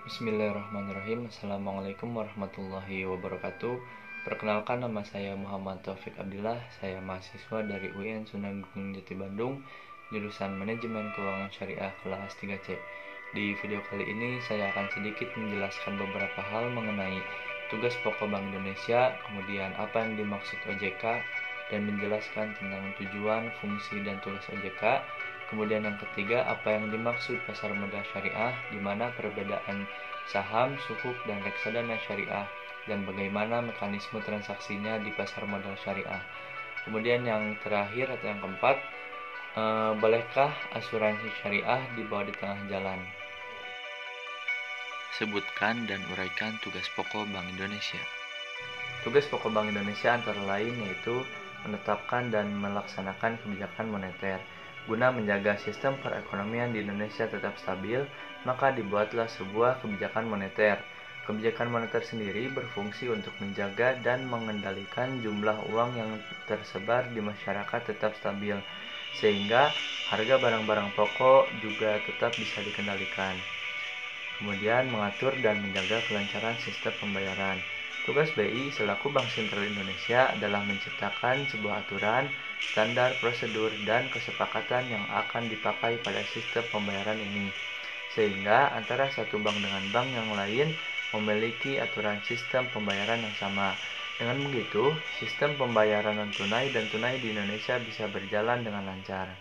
Bismillahirrahmanirrahim. Assalamualaikum warahmatullahi wabarakatuh. Perkenalkan, nama saya Muhammad Taufik Abdillah. Saya mahasiswa dari UIN Sunan Gunung Jati Bandung, jurusan Manajemen Keuangan Syariah kelas 3C. Di video kali ini saya akan sedikit menjelaskan beberapa hal mengenai tugas pokok Bank Indonesia, kemudian apa yang dimaksud OJK, dan menjelaskan tentang tujuan, fungsi, dan tugas OJK. Kemudian yang ketiga, apa yang dimaksud pasar modal syariah, di mana perbedaan saham, sukuk, dan reksadana syariah, dan bagaimana mekanisme transaksinya di pasar modal syariah. Kemudian yang terakhir atau yang keempat, bolehkah asuransi syariah dibawa di tengah jalan? Sebutkan dan uraikan tugas pokok Bank Indonesia. Tugas pokok Bank Indonesia antara lain yaitu menetapkan dan melaksanakan kebijakan moneter. Guna menjaga sistem perekonomian di Indonesia tetap stabil, maka dibuatlah sebuah kebijakan moneter. Kebijakan moneter sendiri berfungsi untuk menjaga dan mengendalikan jumlah uang yang tersebar di masyarakat tetap stabil, sehingga harga barang-barang pokok juga tetap bisa dikendalikan. Kemudian mengatur dan menjaga kelancaran sistem pembayaran. Tugas BI selaku Bank Sentral Indonesia adalah menciptakan sebuah aturan, standar, prosedur, dan kesepakatan yang akan dipakai pada sistem pembayaran ini, sehingga antara satu bank dengan bank yang lain memiliki aturan sistem pembayaran yang sama. Dengan begitu, sistem pembayaran non-tunai dan tunai di Indonesia bisa berjalan dengan lancar.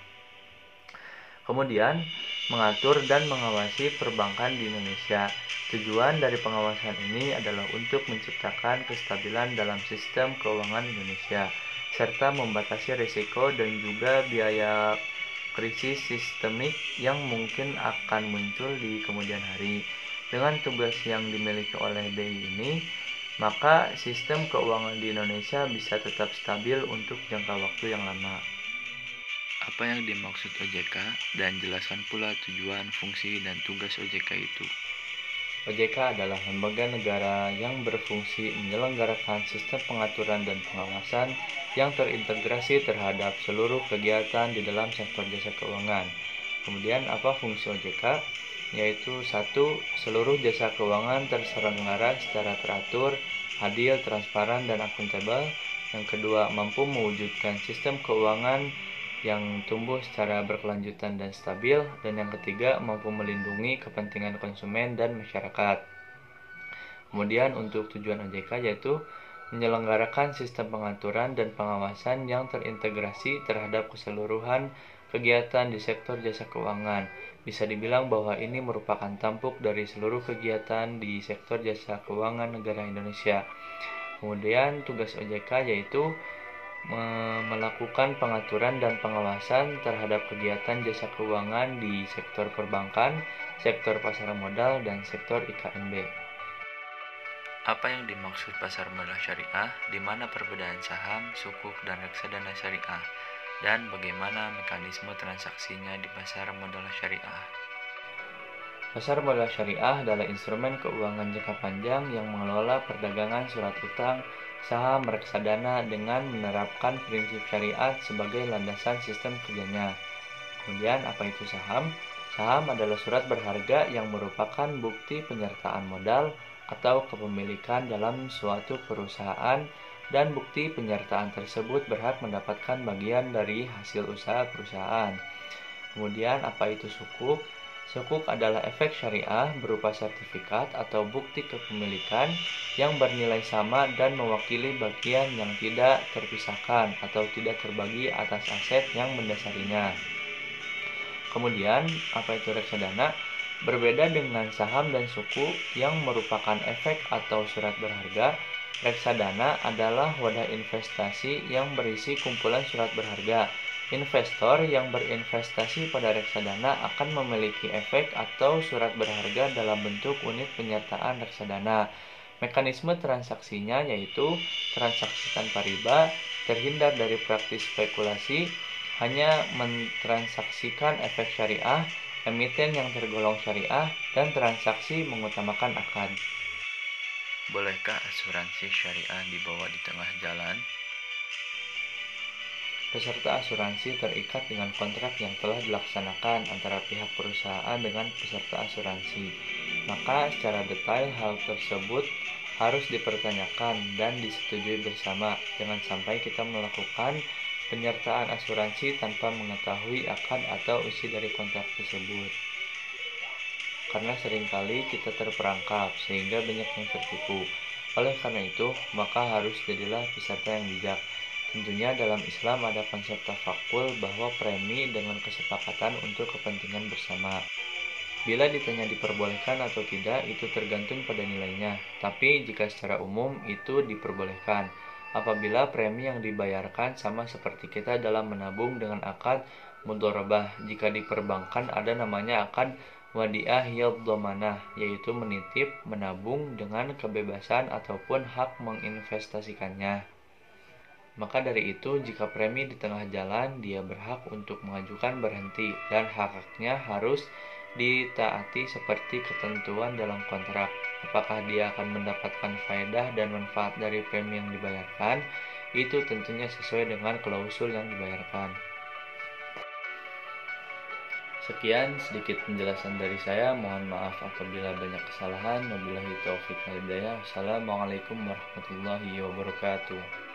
Kemudian, mengatur dan mengawasi perbankan di Indonesia. Tujuan dari pengawasan ini adalah untuk menciptakan kestabilan dalam sistem keuangan Indonesia, serta membatasi risiko dan juga biaya krisis sistemik yang mungkin akan muncul di kemudian hari. Dengan tugas yang dimiliki oleh BI ini, maka sistem keuangan di Indonesia bisa tetap stabil untuk jangka waktu yang lama. Apa yang dimaksud OJK, dan jelaskan pula tujuan, fungsi, dan tugas OJK itu. OJK adalah lembaga negara yang berfungsi menyelenggarakan sistem pengaturan dan pengawasan yang terintegrasi terhadap seluruh kegiatan di dalam sektor jasa keuangan. Kemudian apa fungsi OJK? Yaitu 1. Seluruh jasa keuangan terselenggara secara teratur, adil, transparan, dan akuntabel. Yang kedua, mampu mewujudkan sistem keuangan yang tumbuh secara berkelanjutan dan stabil. Dan yang ketiga, mampu melindungi kepentingan konsumen dan masyarakat. Kemudian untuk tujuan OJK yaitu menyelenggarakan sistem pengaturan dan pengawasan yang terintegrasi terhadap keseluruhan kegiatan di sektor jasa keuangan. Bisa dibilang bahwa ini merupakan tampuk dari seluruh kegiatan di sektor jasa keuangan negara Indonesia. Kemudian tugas OJK yaitu melakukan pengaturan dan pengawasan terhadap kegiatan jasa keuangan di sektor perbankan, sektor pasar modal, dan sektor IKNB. Apa yang dimaksud pasar modal syariah, di mana perbedaan saham, sukuk, dan reksadana syariah, dan bagaimana mekanisme transaksinya di pasar modal syariah. Pasar modal syariah adalah instrumen keuangan jangka panjang yang mengelola perdagangan surat utang, saham, reksadana dengan menerapkan prinsip syariat sebagai landasan sistem kerjanya. Kemudian apa itu saham? Saham adalah surat berharga yang merupakan bukti penyertaan modal atau kepemilikan dalam suatu perusahaan, dan bukti penyertaan tersebut berhak mendapatkan bagian dari hasil usaha perusahaan. Kemudian apa itu sukuk? Sukuk adalah efek syariah berupa sertifikat atau bukti kepemilikan yang bernilai sama dan mewakili bagian yang tidak terpisahkan atau tidak terbagi atas aset yang mendasarinya. Kemudian, apa itu reksadana? Berbeda dengan saham dan suku yang merupakan efek atau surat berharga, reksadana adalah wadah investasi yang berisi kumpulan surat berharga. Investor yang berinvestasi pada reksadana akan memiliki efek atau surat berharga dalam bentuk unit penyertaan reksadana. Mekanisme transaksinya yaitu transaksi tanpa riba, terhindar dari praktis spekulasi, hanya mentransaksikan efek syariah, emiten yang tergolong syariah, dan transaksi mengutamakan akad. Bolehkah asuransi syariah dibawa di tengah jalan? Peserta asuransi terikat dengan kontrak yang telah dilaksanakan antara pihak perusahaan dengan peserta asuransi. Maka secara detail hal tersebut harus dipertanyakan dan disetujui bersama. Jangan sampai kita melakukan penyertaan asuransi tanpa mengetahui akad atau isi dari kontrak tersebut. Karena seringkali kita terperangkap sehingga banyak yang tertipu. Oleh karena itu, maka harus jadilah peserta yang bijak. Tentunya dalam Islam ada konsep tafakul bahwa premi dengan kesepakatan untuk kepentingan bersama. Bila ditanya diperbolehkan atau tidak, itu tergantung pada nilainya. Tapi jika secara umum itu diperbolehkan. Apabila premi yang dibayarkan sama seperti kita dalam menabung dengan akad mudharabah. Jika di perbankan ada namanya akad wadiah yadhamanah, yaitu menitip, menabung dengan kebebasan ataupun hak menginvestasikannya. Maka dari itu, jika premi di tengah jalan, dia berhak untuk mengajukan berhenti dan hak-haknya harus ditaati seperti ketentuan dalam kontrak. Apakah dia akan mendapatkan faedah dan manfaat dari premi yang dibayarkan? Itu tentunya sesuai dengan klausul yang dibayarkan. Sekian sedikit penjelasan dari saya. Mohon maaf apabila banyak kesalahan. Wabillahi taufiq wal hidayah. Wassalamualaikum warahmatullahi wabarakatuh.